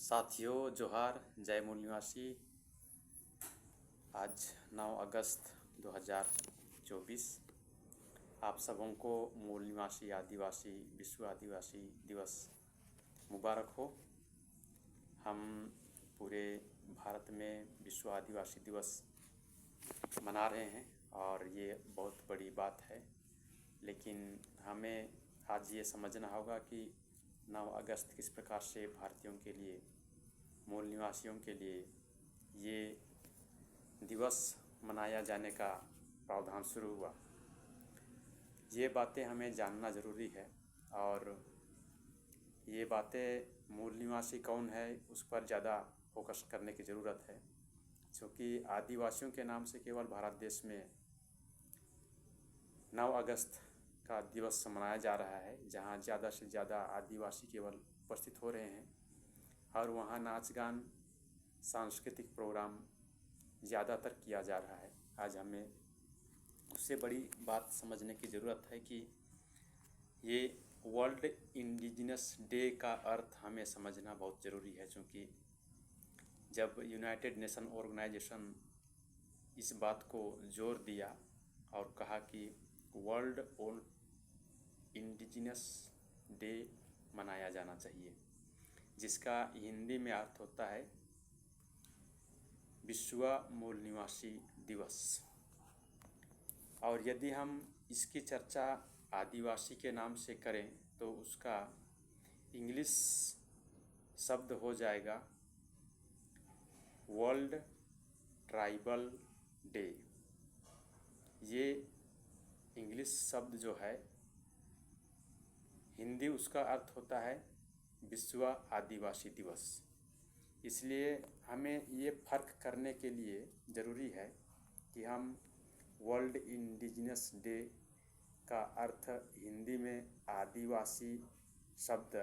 साथियों जोहार, जय मूल निवासी। आज 9 अगस्त 2024 आप सबों को मूल निवासी आदिवासी विश्व आदिवासी दिवस मुबारक हो। हम पूरे भारत में विश्व आदिवासी दिवस मना रहे हैं और ये बहुत बड़ी बात है, लेकिन हमें आज ये समझना होगा कि 9 अगस्त किस प्रकार से भारतीयों के लिए, मूल निवासियों के लिए ये दिवस मनाया जाने का प्रावधान शुरू हुआ। ये बातें हमें जानना ज़रूरी है और ये बातें मूल निवासी कौन है उस पर ज़्यादा फोकस करने की ज़रूरत है, क्योंकि आदिवासियों के नाम से केवल भारत देश में 9 अगस्त का दिवस मनाया जा रहा है, जहाँ ज़्यादा से ज़्यादा आदिवासी केवल उपस्थित हो रहे हैं और वहाँ नाच गान सांस्कृतिक प्रोग्राम ज़्यादातर किया जा रहा है। आज हमें उससे बड़ी बात समझने की ज़रूरत है कि ये वर्ल्ड इंडिजिनस डे का अर्थ हमें समझना बहुत ज़रूरी है, क्योंकि जब यूनाइटेड नेशन ऑर्गेनाइजेशन इस बात को जोर दिया और कहा कि वर्ल्ड इंडिजिनस डे मनाया जाना चाहिए, जिसका हिंदी में अर्थ होता है विश्व मूल निवासी दिवस। और यदि हम इसकी चर्चा आदिवासी के नाम से करें तो उसका इंग्लिश शब्द हो जाएगा वर्ल्ड ट्राइबल डे। ये इंग्लिश शब्द जो है, हिंदी उसका अर्थ होता है विश्व आदिवासी दिवस। इसलिए हमें ये फ़र्क करने के लिए ज़रूरी है कि हम वर्ल्ड इंडिजिनस डे का अर्थ हिंदी में आदिवासी शब्द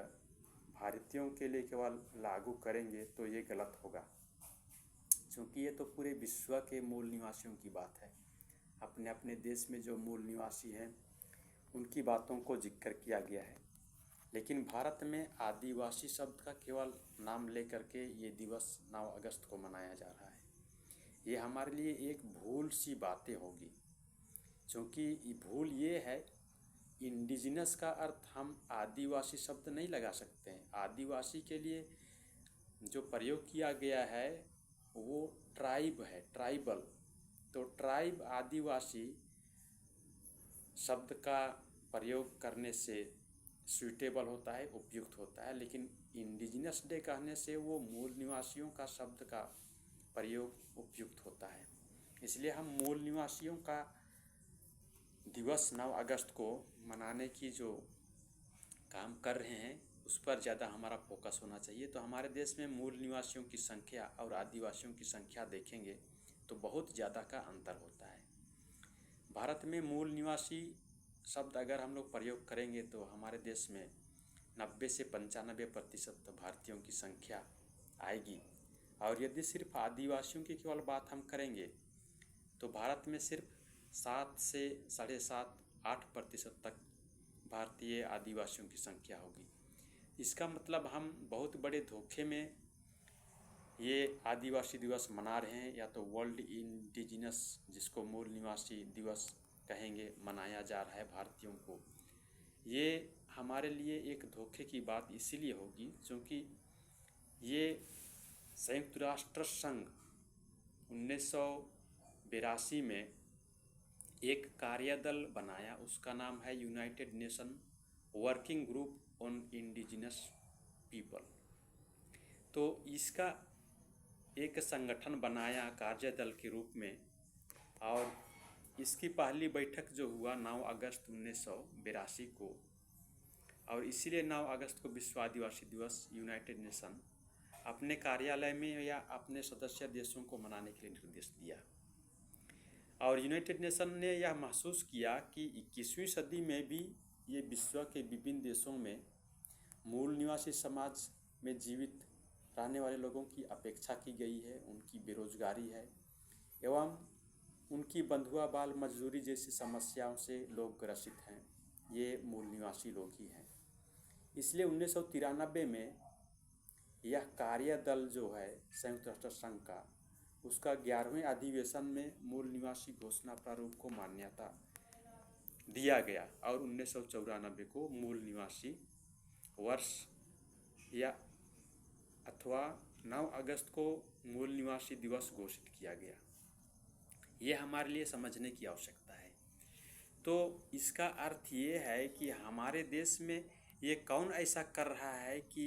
भारतीयों के लिए केवल लागू करेंगे तो ये गलत होगा, क्योंकि ये तो पूरे विश्व के मूल निवासियों की बात है। अपने अपने देश में जो मूल निवासी हैं उनकी बातों को जिक्र किया गया है, लेकिन भारत में आदिवासी शब्द का केवल नाम लेकर के ये दिवस 9 अगस्त को मनाया जा रहा है। ये हमारे लिए एक भूल सी बातें होगी, क्योंकि भूल ये है, इंडिजिनस का अर्थ हम आदिवासी शब्द नहीं लगा सकते हैं। आदिवासी के लिए जो प्रयोग किया गया है वो ट्राइब है, ट्राइबल। तो ट्राइब आदिवासी शब्द का प्रयोग करने से सूटेबल होता है, उपयुक्त होता है, लेकिन इंडिजिनस डे कहने से वो मूल निवासियों का शब्द का प्रयोग उपयुक्त होता है। इसलिए हम मूल निवासियों का दिवस 9 अगस्त को मनाने की जो काम कर रहे हैं उस पर ज़्यादा हमारा फोकस होना चाहिए। तो हमारे देश में मूल निवासियों की संख्या और आदिवासियों की संख्या देखेंगे तो बहुत ज़्यादा का अंतर होता है। भारत में मूल निवासी शब्द अगर हम लोग प्रयोग करेंगे तो हमारे देश में 90 से 95% भारतीयों की संख्या आएगी, और यदि सिर्फ आदिवासियों की केवल बात हम करेंगे तो भारत में सिर्फ 7 से 7.5-8% तक भारतीय आदिवासियों की संख्या होगी। इसका मतलब हम बहुत बड़े धोखे में ये आदिवासी दिवस मना रहे हैं, या तो वर्ल्ड इंडिजिनस जिसको मूल निवासी दिवस कहेंगे मनाया जा रहा है भारतीयों को। ये हमारे लिए एक धोखे की बात इसीलिए होगी क्योंकि ये संयुक्त राष्ट्र संघ 1982 में एक कार्यदल बनाया, उसका नाम है United nation working group on indigenous people. तो इसका एक संगठन बनाया कार्यदल के रूप में, और इसकी पहली बैठक जो हुआ 9 अगस्त 1982 को, और इसीलिए 9 अगस्त को विश्व आदिवासी दिवस यूनाइटेड नेशन अपने कार्यालय में या अपने सदस्य देशों को मनाने के लिए निर्देश दिया। और यूनाइटेड नेशन ने यह महसूस किया कि 21वीं सदी में भी ये विश्व के विभिन्न देशों में मूल निवासी समाज में जीवित रहने वाले लोगों की अपेक्षा की गई है, उनकी बेरोजगारी है एवं उनकी बंधुआ बाल मजदूरी जैसी समस्याओं से लोग ग्रसित हैं, ये मूल निवासी लोग ही हैं। इसलिए 1993 में यह कार्यदल जो है संयुक्त राष्ट्र संघ का, उसका 11वें अधिवेशन में मूल निवासी घोषणा प्रारूप को मान्यता दिया गया और 1994 को मूल निवासी वर्ष या अथवा 9 अगस्त को मूल निवासी दिवस घोषित किया गया। ये हमारे लिए समझने की आवश्यकता है। तो इसका अर्थ ये है कि हमारे देश में ये कौन ऐसा कर रहा है कि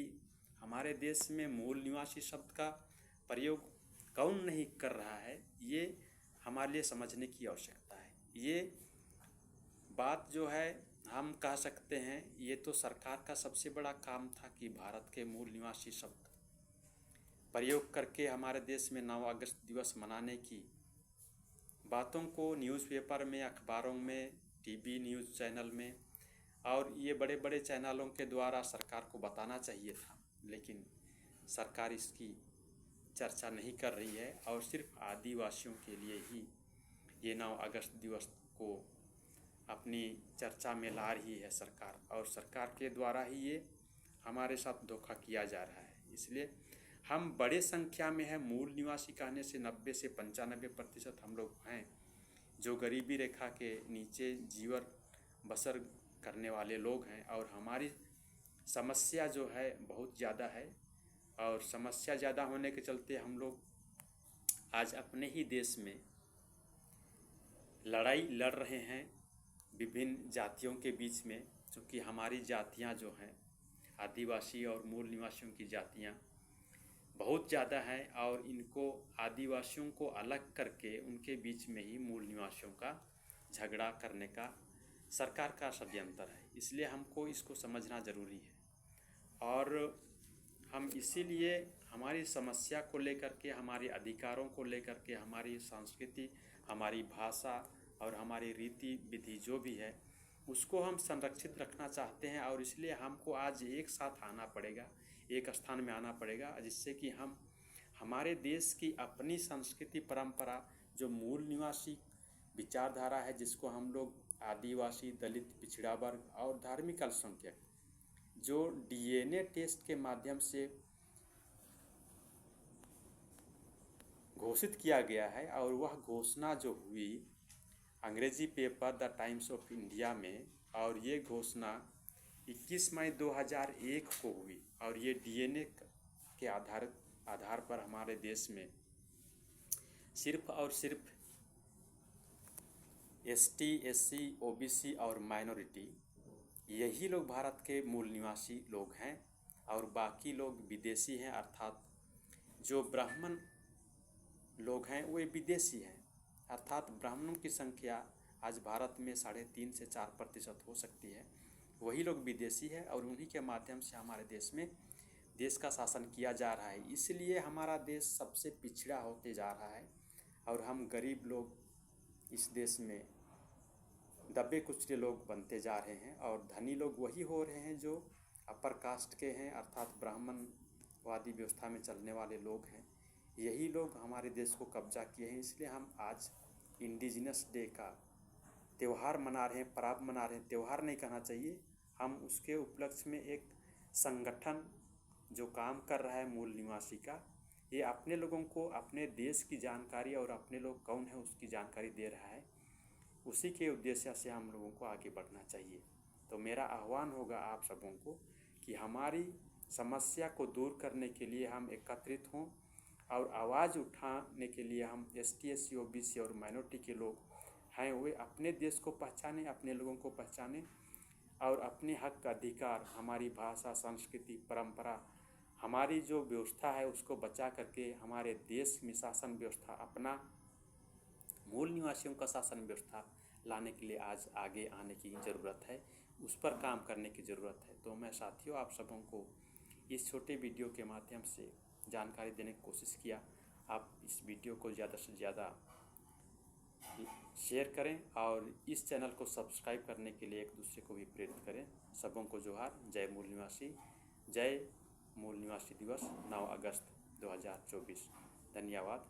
हमारे देश में मूल निवासी शब्द का प्रयोग कौन नहीं कर रहा है, ये हमारे लिए समझने की आवश्यकता है। ये बात जो है हम कह सकते हैं, ये तो सरकार का सबसे बड़ा काम था कि भारत के मूल निवासी शब्द प्रयोग करके हमारे देश में 9 अगस्त दिवस मनाने की बातों को न्यूज़पेपर में, अखबारों में, टीवी न्यूज़ चैनल में और ये बड़े बड़े चैनलों के द्वारा सरकार को बताना चाहिए था, लेकिन सरकार इसकी चर्चा नहीं कर रही है और सिर्फ आदिवासियों के लिए ही ये 9 अगस्त दिवस को अपनी चर्चा में ला रही है सरकार, और सरकार के द्वारा ही ये हमारे साथ धोखा किया जा रहा है। इसलिए हम बड़े संख्या में हैं। मूल निवासी कहने से 90 से 95% हम लोग हैं जो गरीबी रेखा के नीचे जीवन बसर करने वाले लोग हैं, और हमारी समस्या जो है बहुत ज़्यादा है, और समस्या ज़्यादा होने के चलते हम लोग आज अपने ही देश में लड़ाई लड़ रहे हैं विभिन्न जातियों के बीच में, क्योंकि हमारी जातियां जो हैं आदिवासी और मूल निवासियों की जातियां बहुत ज़्यादा हैं, और इनको आदिवासियों को अलग करके उनके बीच में ही मूल निवासियों का झगड़ा करने का सरकार का षड्यंत्र है। इसलिए हमको इसको समझना ज़रूरी है, और हम इसीलिए हमारी समस्या को लेकर के, हमारे अधिकारों को लेकर के, हमारी संस्कृति, हमारी भाषा और हमारी रीति विधि जो भी है उसको हम संरक्षित रखना चाहते हैं, और इसलिए हमको आज एक साथ आना पड़ेगा, एक स्थान में आना पड़ेगा, जिससे कि हम हमारे देश की अपनी संस्कृति परंपरा, जो मूल निवासी विचारधारा है, जिसको हम लोग आदिवासी, दलित, पिछड़ा वर्ग और धार्मिक अल्पसंख्यक, जो डीएनए टेस्ट के माध्यम से घोषित किया गया है, और वह घोषणा जो हुई अंग्रेजी paper the times of India में, और ये घोषणा 21 मई 2001 को हुई, और ये डीएनए के आधार पर हमारे देश में सिर्फ और सिर्फ एसटी, एससी, ओबीसी और माइनॉरिटी, यही लोग भारत के मूल निवासी लोग हैं, और बाकी लोग विदेशी हैं, अर्थात जो ब्राह्मण लोग हैं वे विदेशी हैं। अर्थात ब्राह्मणों की संख्या आज भारत में 3.5 से 4% हो सकती है, वही लोग विदेशी है, और उन्हीं के माध्यम से हमारे देश में देश का शासन किया जा रहा है। इसलिए हमारा देश सबसे पिछड़ा होते जा रहा है, और हम गरीब लोग इस देश में दबे कुचले लोग बनते जा रहे हैं, और धनी लोग वही हो रहे हैं जो अपर कास्ट के हैं, अर्थात ब्राह्मणवादी व्यवस्था में चलने वाले लोग हैं। यही लोग हमारे देश को कब्जा किए हैं। इसलिए हम आज इंडिजिनस डे का त्यौहार मना रहे हैं, पर्व मना रहे हैं। त्यौहार नहीं कहना चाहिए, हम उसके उपलक्ष्य में एक संगठन जो काम कर रहा है मूल निवासी का, ये अपने लोगों को अपने देश की जानकारी और अपने लोग कौन है उसकी जानकारी दे रहा है। उसी के उद्देश्य से हम लोगों को आगे बढ़ना चाहिए। तो मेरा आह्वान होगा आप सबों को कि हमारी समस्या को दूर करने के लिए हम एकत्रित हों, और आवाज़ उठाने के लिए हम एसटी, एससी, ओबीसी और माइनॉरिटी के लोग हैं वे अपने देश को पहचानें, अपने लोगों को पहचानें, और अपने हक अधिकार, हमारी भाषा, संस्कृति, परंपरा, हमारी जो व्यवस्था है उसको बचा करके हमारे देश में शासन व्यवस्था, अपना मूल निवासियों का शासन व्यवस्था लाने के लिए आज आगे आने की ज़रूरत है, उस पर काम करने की ज़रूरत है। तो मैं साथियों आप सबों को इस छोटे वीडियो के माध्यम से जानकारी देने की कोशिश किया। आप इस वीडियो को ज़्यादा से ज़्यादा शेयर करें, और इस चैनल को सब्सक्राइब करने के लिए एक दूसरे को भी प्रेरित करें। सबों को जोहार। जय मूल निवासी, जय मूल निवासी दिवस 9 अगस्त 2024। धन्यवाद।